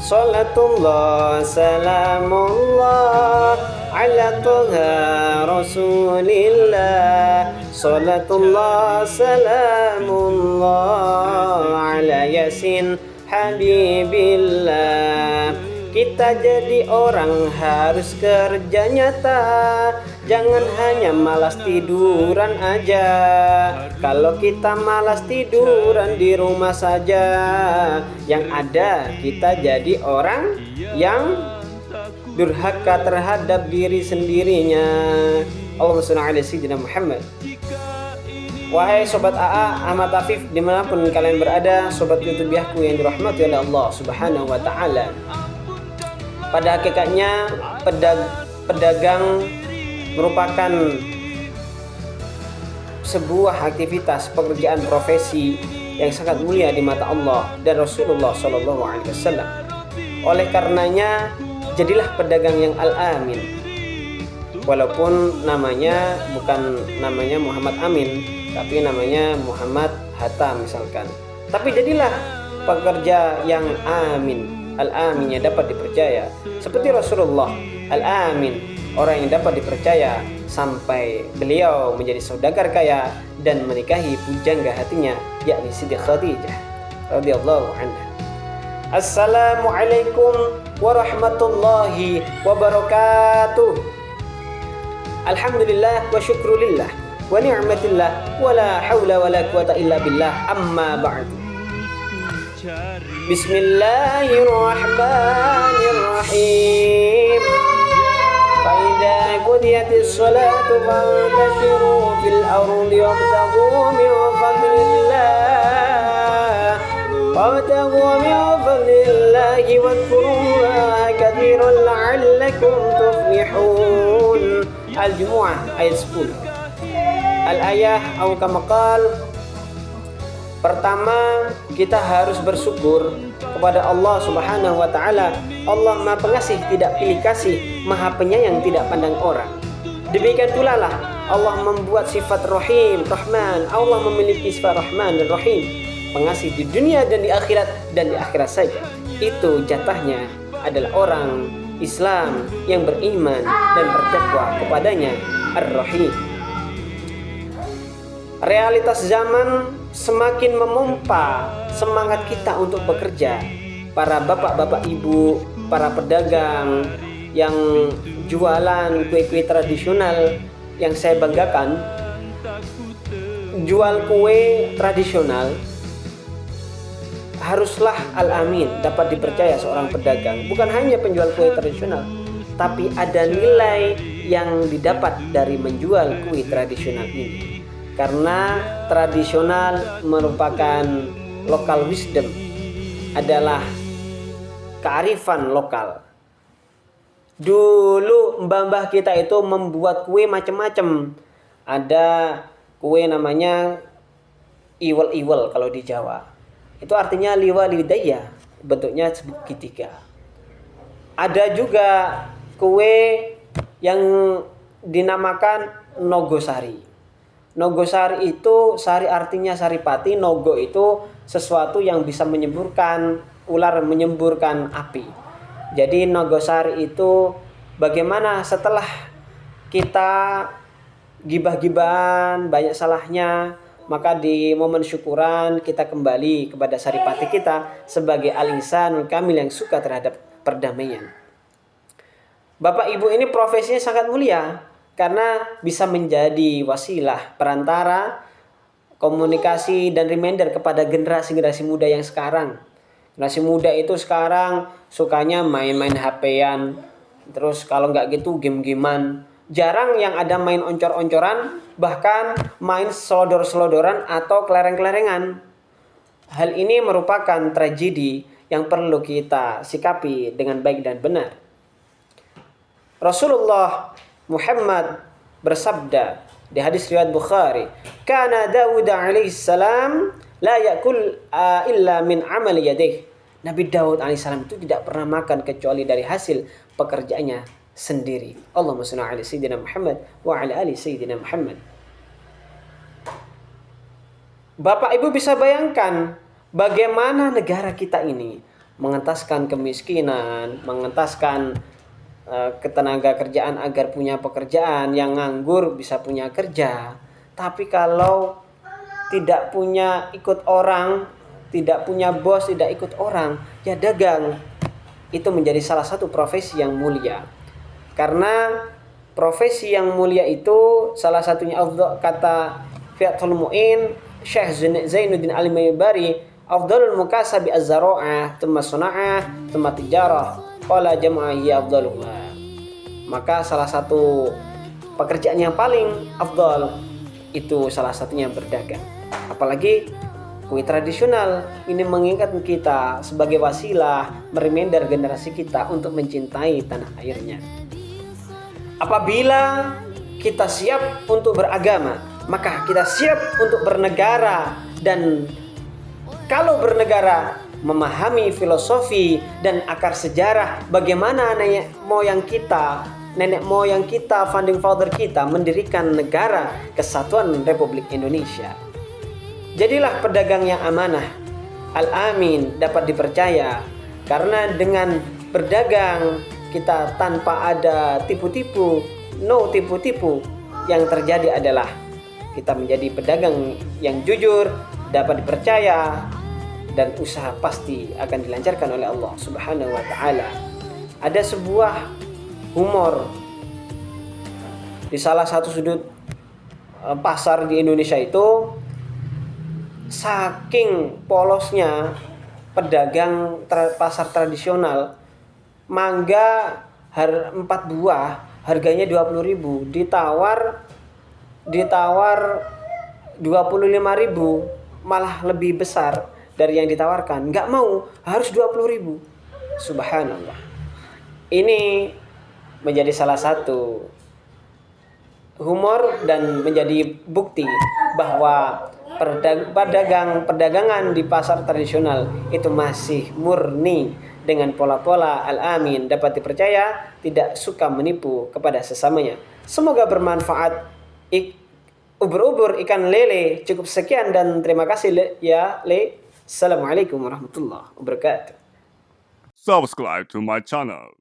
Salatullah salamullah ala toha rasulillah. Salatullah salamullah ala yasin habibillah. Kita jadi orang harus kerja nyata, jangan hanya malas tiduran aja. Kalau kita malas tiduran di rumah saja, yang ada kita jadi orang yang durhaka terhadap diri sendirinya. Allahumma shalli ala sayyidina Muhammad. Wahai sobat AA, Ahmad Afif, dimanapun kalian berada, sobat YouTubiahku yang dirahmati oleh Allah Subhanahu wa Ta'ala. Pada hakikatnya pedagang merupakan sebuah aktivitas pekerjaan profesi yang sangat mulia di mata Allah dan Rasulullah Shallallahu Alaihi Wasallam. Oleh karenanya, jadilah pedagang yang al-amin. Walaupun namanya bukan namanya Muhammad Amin, tapi namanya Muhammad Hatta misalkan. Tapi jadilah pekerja yang amin. Al-amin yang dapat dipercaya, seperti Rasulullah al-amin, orang yang dapat dipercaya sampai beliau menjadi saudagar kaya dan menikahi pujangga hatinya, yakni Siti Khadijah radhiyallahu anha. Assalamualaikum warahmatullahi wabarakatuh. Alhamdulillah wa syukrulillah wa ni'matillah wa la hawla wa la quwata illa billah, amma ba'du. Bismillahirrahmanirrahim. Fa idza qudiyatis sholatu fantashiru fil ardi wabtaghu min fadlillahi wadhkurullaha katsiran la'allakum tuflihun. Al-Jumu'ah ayat 10. Al-ayah atau kama qala. Pertama, kita harus bersyukur kepada Allah Subhanahu wa Ta'ala. Allah Maha Pengasih, tidak pilih kasih, Maha Penyayang, tidak pandang orang. Demikian pula lah Allah membuat sifat Rahim, Rahman. Allah memiliki sifat Rahman dan Rahim, pengasih di dunia dan di akhirat saja. Itu jatahnya adalah orang Islam yang beriman dan bertakwa kepadanya, Ar-Rahim. Realitas zaman semakin memompa semangat kita untuk bekerja. Para bapak-bapak ibu, para pedagang yang jualan kue-kue tradisional, yang saya banggakan, jual kue tradisional haruslah al-amin, dapat dipercaya seorang pedagang. Bukan hanya penjual kue tradisional, tapi ada nilai yang didapat dari menjual kue tradisional ini. Karena tradisional merupakan local wisdom, adalah kearifan lokal. Dulu mbah-mbah kita itu membuat kue macam-macam. Ada kue namanya iwel-iwel kalau di Jawa. Itu artinya liwa lidaya, bentuknya segitiga. Ada juga kue yang dinamakan nogosari. Nogosari itu, sari artinya saripati, nogo itu sesuatu yang bisa menyemburkan ular, menyemburkan api. Jadi nogosari itu bagaimana setelah kita gibah-gibahan, banyak salahnya, maka di momen syukuran kita kembali kepada saripati kita sebagai al-insanul kamil yang suka terhadap perdamaian. Bapak ibu ini profesinya sangat mulia, karena bisa menjadi wasilah perantara komunikasi dan reminder kepada generasi-generasi muda yang sekarang. Generasi muda itu sekarang sukanya main-main HP-an, terus kalau nggak gitu game-gamean. Jarang yang ada main oncor-oncoran, bahkan main selodor-selodoran atau kelereng-kelerengan. Hal ini merupakan tragedi yang perlu kita sikapi dengan baik dan benar. Rasulullah Muhammad bersabda di hadis riwayat Bukhari, "Kana Daud alaihi salam la yakul illa min amali yadayh." Nabi Daud alaihi salam itu tidak pernah makan kecuali dari hasil pekerjaannya sendiri. Allahumma shalli ala sayyidina Muhammad wa ala ali sayyidina Muhammad. Bapak Ibu bisa bayangkan bagaimana negara kita ini mengentaskan kemiskinan, mengentaskan ketenaga kerjaan agar punya pekerjaan, yang nganggur bisa punya kerja. Tapi kalau tidak punya ikut orang, tidak punya bos, tidak ikut orang, ya dagang. Itu menjadi salah satu profesi yang mulia. Karena profesi yang mulia itu salah satunya kata Fiatul Mu'in Syekh Zainuddin Al-Maybari, afdalul mukasabi az-zara'ah, thumma suna'ah, thumma tijarah, qala jam'ah hiya afdaluha. Maka salah satu pekerjaan yang paling afdal itu salah satunya berdagang. Apalagi kue tradisional ini mengingat kita sebagai wasilah mereminder generasi kita untuk mencintai tanah airnya. Apabila kita siap untuk beragama, maka kita siap untuk bernegara. Dan kalau bernegara, memahami filosofi dan akar sejarah bagaimana nenek moyang kita, founding father kita mendirikan negara Kesatuan Republik Indonesia. Jadilah pedagang yang amanah, al-amin, dapat dipercaya. Karena dengan berdagang kita tanpa ada tipu-tipu, no tipu-tipu, yang terjadi adalah kita menjadi pedagang yang jujur, dapat dipercaya, dan usaha pasti akan dilancarkan oleh Allah Subhanahu wa taala. Ada sebuah humor di salah satu sudut pasar di Indonesia itu, saking polosnya pedagang pasar tradisional, mangga 4 buah harganya 20.000, ditawar 25.000, malah lebih besar dari yang ditawarkan. Nggak mau, harus 20.000. Subhanallah. Ini menjadi salah satu humor dan menjadi bukti bahwa perdagangan di pasar tradisional itu masih murni dengan pola-pola al-amin, dapat dipercaya, tidak suka menipu kepada sesamanya. Semoga bermanfaat. Ubur-ubur ikan lele. Cukup sekian dan terima kasih ya Le. Assalamualaikum warahmatullahi wabarakatuh. Subscribe to my channel.